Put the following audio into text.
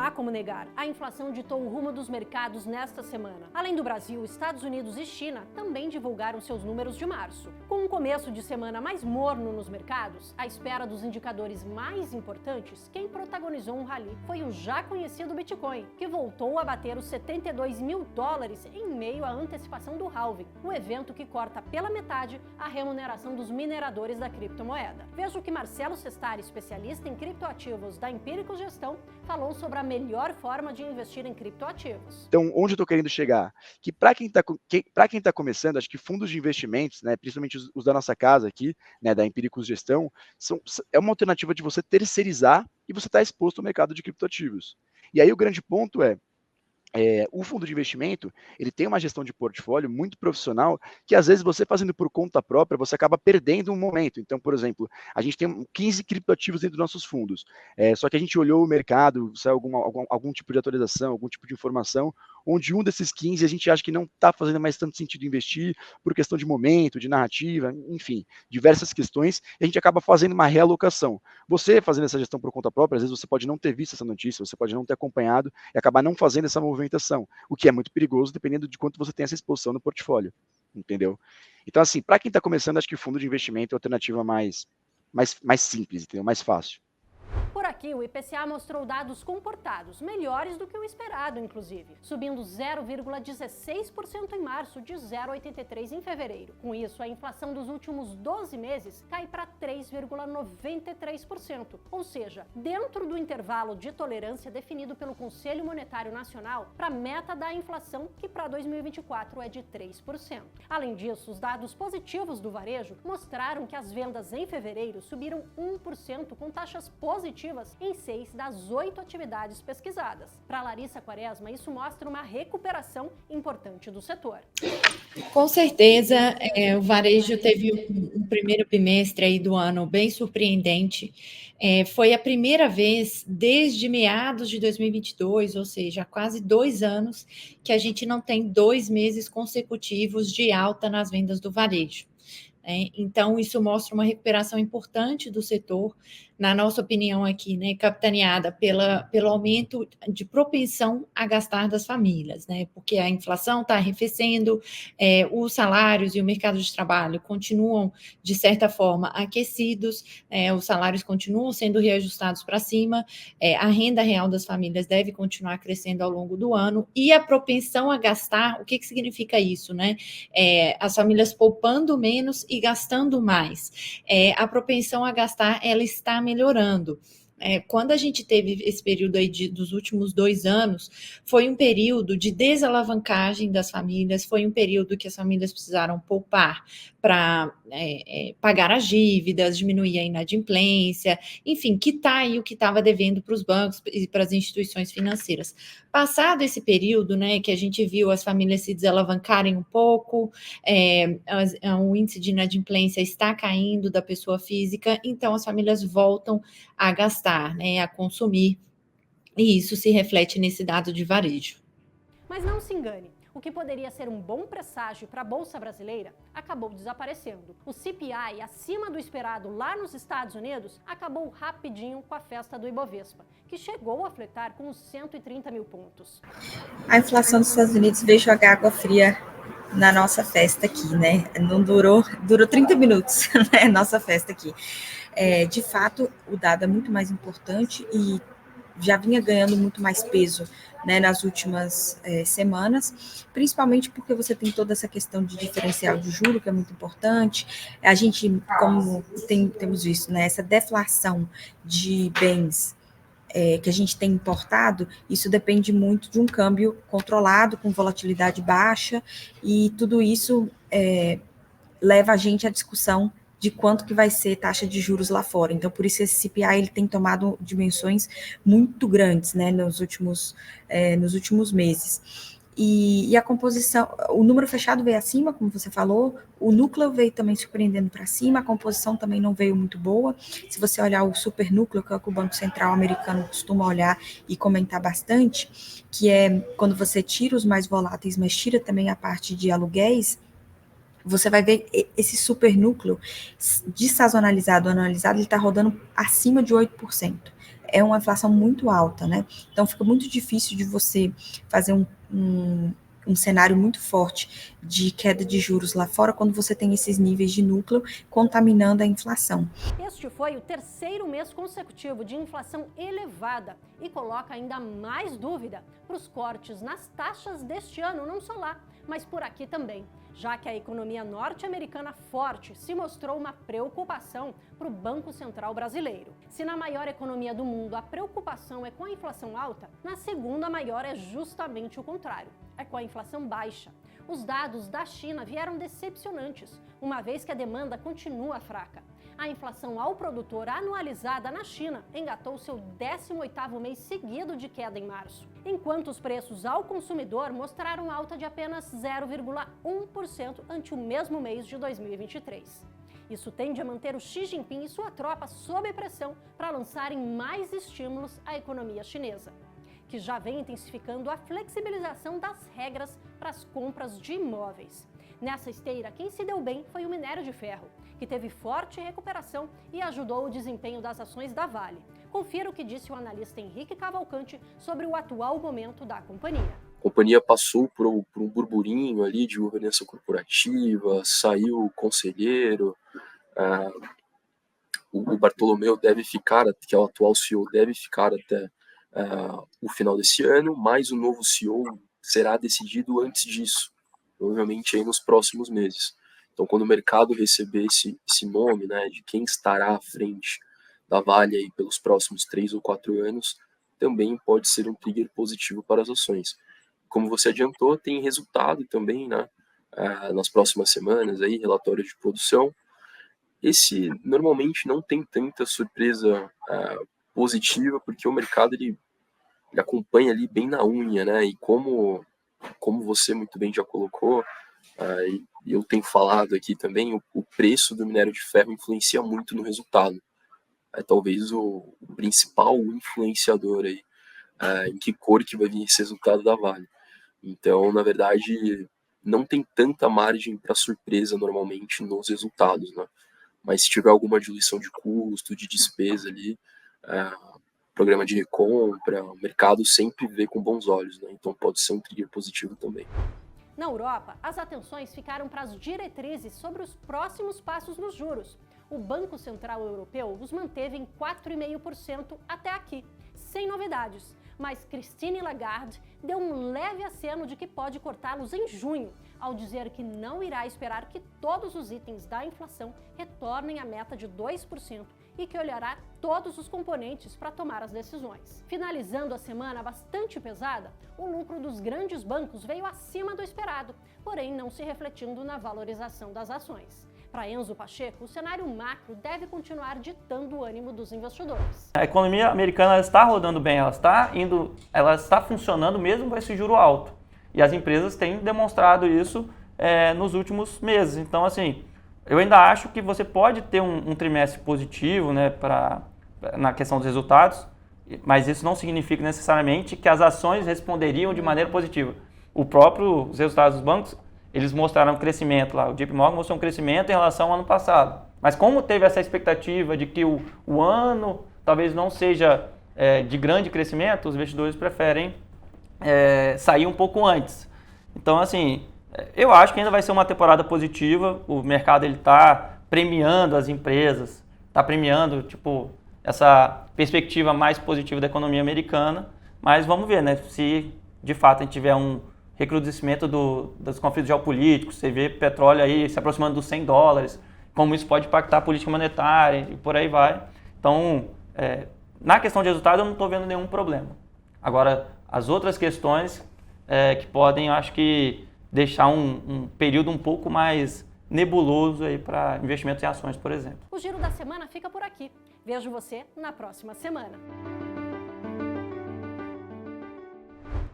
há como negar. A inflação ditou o rumo dos mercados nesta semana. Além do Brasil, Estados Unidos e China também divulgaram seus números de março. Com um começo de semana mais morno nos mercados, à espera dos indicadores mais importantes, quem protagonizou um rally foi o já conhecido Bitcoin, que voltou a bater os $72 mil em meio à antecipação do halving, o evento que corta pela metade a remuneração dos mineradores da criptomoeda. Veja o que Marcelo Sestari, especialista em criptoativos da Empíricos Gestão, falou sobre a melhor forma de investir em criptoativos. Então, onde eu estou querendo chegar? Que para quem está começando, acho que fundos de investimentos, né, principalmente os da nossa casa aqui, né, da Empíricos Gestão, é uma alternativa de você terceirizar e você estar exposto ao mercado de criptoativos. E aí o grande ponto o fundo de investimento, ele tem uma gestão de portfólio muito profissional, que às vezes você fazendo por conta própria, você acaba perdendo um momento. Então, por exemplo, a gente tem 15 criptoativos dentro dos nossos fundos, só que a gente olhou o mercado, saiu algum tipo de atualização, algum tipo de informação, onde um desses 15 a gente acha que não está fazendo mais tanto sentido investir, por questão de momento, de narrativa, enfim, diversas questões, e a gente acaba fazendo uma realocação. Você fazendo essa gestão por conta própria, às vezes você pode não ter visto essa notícia, você pode não ter acompanhado e acabar não fazendo essa movimentação, o que é muito perigoso dependendo de quanto você tem essa exposição no portfólio, entendeu? Então, assim, para quem está começando, acho que o fundo de investimento é a alternativa mais simples, entendeu? Mais fácil. Por aqui, o IPCA mostrou dados comportados, melhores do que o esperado, inclusive, subindo 0,16% em março, de 0,83% em fevereiro. Com isso, a inflação dos últimos 12 meses cai para 3,93%, ou seja, dentro do intervalo de tolerância definido pelo Conselho Monetário Nacional para a meta da inflação, que para 2024 é de 3%. Além disso, os dados positivos do varejo mostraram que as vendas em fevereiro subiram 1% com taxas positivas em 6 das 8 atividades pesquisadas. Para Larissa Quaresma, isso mostra uma recuperação importante do setor. Com certeza, o varejo teve um primeiro bimestre aí do ano bem surpreendente. Foi a primeira vez desde meados de 2022, ou seja, há quase 2 anos, que a gente não tem 2 meses consecutivos de alta nas vendas do varejo. Então, isso mostra uma recuperação importante do setor, na nossa opinião aqui, né, capitaneada pelo aumento de propensão a gastar das famílias, né, porque a inflação está arrefecendo, os salários e o mercado de trabalho continuam, de certa forma, aquecidos, os salários continuam sendo reajustados para cima, a renda real das famílias deve continuar crescendo ao longo do ano, e a propensão a gastar, o que significa isso, né? As famílias poupando menos e gastando mais. A propensão a gastar, ela está melhorando. Quando a gente teve esse período aí dos últimos 2 anos, foi um período de desalavancagem das famílias, foi um período que as famílias precisaram poupar para pagar as dívidas, diminuir a inadimplência, enfim, quitar aí o que estava devendo para os bancos e para as instituições financeiras. Passado esse período, né, que a gente viu as famílias se desalavancarem um pouco, o índice de inadimplência está caindo da pessoa física, então as famílias voltam a gastar, né, a consumir, e isso se reflete nesse dado de varejo. Mas não se engane, o que poderia ser um bom presságio para a Bolsa Brasileira acabou desaparecendo. O CPI, acima do esperado lá nos Estados Unidos, acabou rapidinho com a festa do Ibovespa, que chegou a flertar com os 130 mil pontos. A inflação dos Estados Unidos veio jogar água fria na nossa festa aqui, né? Não durou 30 minutos, né? Nossa festa aqui. De fato, o dado é muito mais importante e já vinha ganhando muito mais peso, né, nas últimas semanas, principalmente porque você tem toda essa questão de diferencial de juro, que é muito importante. A gente, como temos visto, né, essa deflação de bens que a gente tem importado, isso depende muito de um câmbio controlado, com volatilidade baixa, e tudo isso leva a gente à discussão de quanto que vai ser taxa de juros lá fora. Então, por isso esse CPI ele tem tomado dimensões muito grandes, né, nos últimos meses. E a composição, o número fechado veio acima, como você falou, o núcleo veio também surpreendendo para cima, a composição também não veio muito boa. Se você olhar o supernúcleo, que é o que o Banco Central americano costuma olhar e comentar bastante, que é quando você tira os mais voláteis, mas tira também a parte de aluguéis, você vai ver esse supernúcleo dessazonalizado, anualizado, ele está rodando acima de 8%. É uma inflação muito alta, né? Então fica muito difícil de você fazer um cenário muito forte de queda de juros lá fora quando você tem esses níveis de núcleo contaminando a inflação. Este foi o terceiro mês consecutivo de inflação elevada e coloca ainda mais dúvida para os cortes nas taxas deste ano, não só lá, mas por aqui também, já que a economia norte-americana forte se mostrou uma preocupação para o Banco Central brasileiro. Se na maior economia do mundo a preocupação é com a inflação alta, na segunda maior é justamente o contrário, é com a inflação baixa. Os dados da China vieram decepcionantes, uma vez que a demanda continua fraca. A inflação ao produtor anualizada na China engatou seu 18º mês seguido de queda em março, enquanto os preços ao consumidor mostraram alta de apenas 0,1% ante o mesmo mês de 2023. Isso tende a manter o Xi Jinping e sua tropa sob pressão para lançarem mais estímulos à economia chinesa, que já vem intensificando a flexibilização das regras para as compras de imóveis. Nessa esteira, quem se deu bem foi o minério de ferro, que teve forte recuperação e ajudou o desempenho das ações da Vale. Confira o que disse o analista Henrique Cavalcante sobre o atual momento da companhia. A companhia passou por um burburinho ali de governança corporativa, saiu o conselheiro, o Bartolomeu deve ficar, que é o atual CEO, deve ficar até o final desse ano, mas o novo CEO será decidido antes disso, provavelmente aí nos próximos meses. Então, quando o mercado receber esse nome, né, de quem estará à frente da Vale aí pelos próximos 3 ou 4 anos, também pode ser um trigger positivo para as ações. Como você adiantou, tem resultado também, né, nas próximas semanas, aí, relatório de produção. Esse normalmente não tem tanta surpresa positiva, porque o mercado ele acompanha ali bem na unha, né, e como você muito bem já colocou, e eu tenho falado aqui também, o preço do minério de ferro influencia muito no resultado. É talvez o principal influenciador aí, em que cor que vai vir esse resultado da Vale. Então, na verdade, não tem tanta margem para surpresa normalmente nos resultados, né? Mas se tiver alguma diluição de custo, de despesa ali, programa de recompra, o mercado sempre vê com bons olhos, né? Então pode ser um trigger positivo também. Na Europa, as atenções ficaram para as diretrizes sobre os próximos passos nos juros. O Banco Central Europeu os manteve em 4,5% até aqui, sem novidades. Mas Christine Lagarde deu um leve aceno de que pode cortá-los em junho, ao dizer que não irá esperar que todos os itens da inflação retornem à meta de 2% e que olhará todos os componentes para tomar as decisões. Finalizando a semana bastante pesada, o lucro dos grandes bancos veio acima do esperado, porém não se refletindo na valorização das ações. Para Enzo Pacheco, o cenário macro deve continuar ditando o ânimo dos investidores. A economia americana está rodando bem, ela está funcionando mesmo com esse juro alto. E as empresas têm demonstrado isso nos últimos meses. Então, assim, eu ainda acho que você pode ter um trimestre positivo, né, na questão dos resultados, mas isso não significa necessariamente que as ações responderiam de maneira positiva. Os resultados dos bancos, eles mostraram um crescimento lá, o JP Morgan mostrou um crescimento em relação ao ano passado. Mas como teve essa expectativa de que o ano talvez não seja de grande crescimento, os investidores preferem sair um pouco antes. Então, assim, eu acho que ainda vai ser uma temporada positiva, o mercado está premiando as empresas, está premiando essa perspectiva mais positiva da economia americana, mas vamos ver, né, se de fato a gente tiver um recrudescimento dos conflitos geopolíticos, você vê petróleo aí se aproximando dos $100, como isso pode impactar a política monetária e por aí vai. Então, na questão de resultado, eu não estou vendo nenhum problema. Agora, as outras questões que podem, eu acho que, deixar um período um pouco mais nebuloso aí para investimentos em ações, por exemplo. O Giro da Semana fica por aqui. Vejo você na próxima semana.